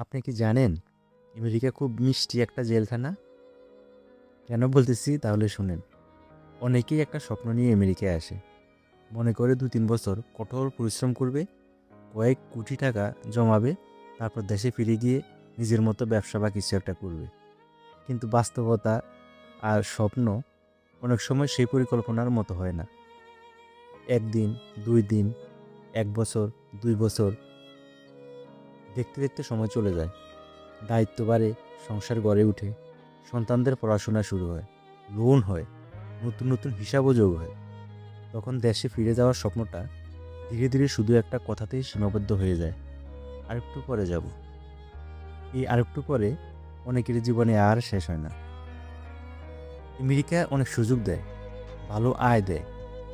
আপনি কি জানেন আমেরিকা খুব মিষ্টি একটা জেলখানা? কেন বলতেছি তাহলে শুনেন। অনেকেই একটা স্বপ্ন নিয়ে আমেরিকায় আসে। মনে করে ২-৩ বছর কঠোর পরিশ্রম করবে, কয়েক কোটি টাকা জমাবে, তারপর দেশে ফিরে গিয়ে নিজের মতো ব্যবসা বা কিছু একটা করবে। কিন্তু বাস্তবতা আর স্বপ্ন অনেক সময় সেই পরিকল্পনার মতো হয় না। ১ দিন, ২ দিন, ১ বছর, ২ বছর দেখতে দেখতে সময় চলে যায়। দায়িত্ব বাড়ে, সংসার গড়ে ওঠে, সন্তানদের পড়াশোনা শুরু হয়, লোন হয়, নতুন নতুন হিসাবও যোগ হয়। তখন দেশে ফিরে যাওয়ার স্বপ্নটা ধীরে ধীরে শুধু একটা কথাতেই সীমাবদ্ধ হয়ে যায়, আরেকটু পরে যাব। এই আরেকটু পরে অনেকের জীবনে আর শেষ হয় না। আমেরিকা অনেক সুযোগ দেয়, ভালো আয় দেয়,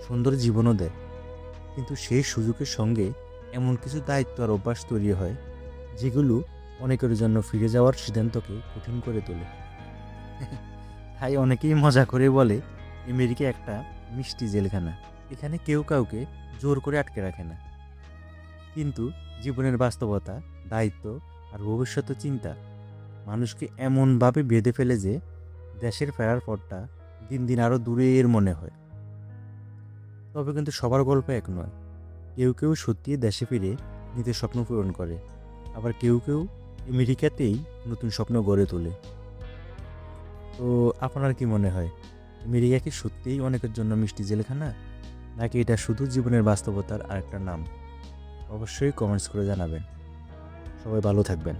সুন্দর জীবনও দেয়, কিন্তু সেই সুযোগের সঙ্গে এমন কিছু দায়িত্ব আর অভ্যাস তৈরি হয় যেগুলো অনেকের জন্য ফিরে যাওয়ার সিদ্ধান্তকে কঠিন করে তোলে। তাই অনেকেই মজা করে বলে আমেরিকা একটা মিষ্টি জেলখানা। এখানে কেউ কাউকে জোর করে আটকে রাখে না। কিন্তু জীবনের বাস্তবতা, দায়িত্ব আর ভবিষ্যতের চিন্তা মানুষকে এমনভাবে বেঁধে ফেলে যে দেশের ফেরার পরটা দিন দিন আরও দূরের মনে হয়। তবে কিন্তু সবার গল্প এক নয়। কেউ কেউ সত্যি দেশে ফিরে নিজের স্বপ্ন পূরণ করে, আবার কেউ কেউ আমেরিকাতেই নতুন স্বপ্ন গড়ে তোলে। তো আপনার কি মনে হয়, আমেরিকা কি সত্যিই অনেকের জন্য মিষ্টি জেলখানা, নাকি এটা শুধু জীবনের বাস্তবতার আরেকটা নাম? অবশ্যই কমেন্টস করে জানাবেন। সবাই ভালো থাকবেন।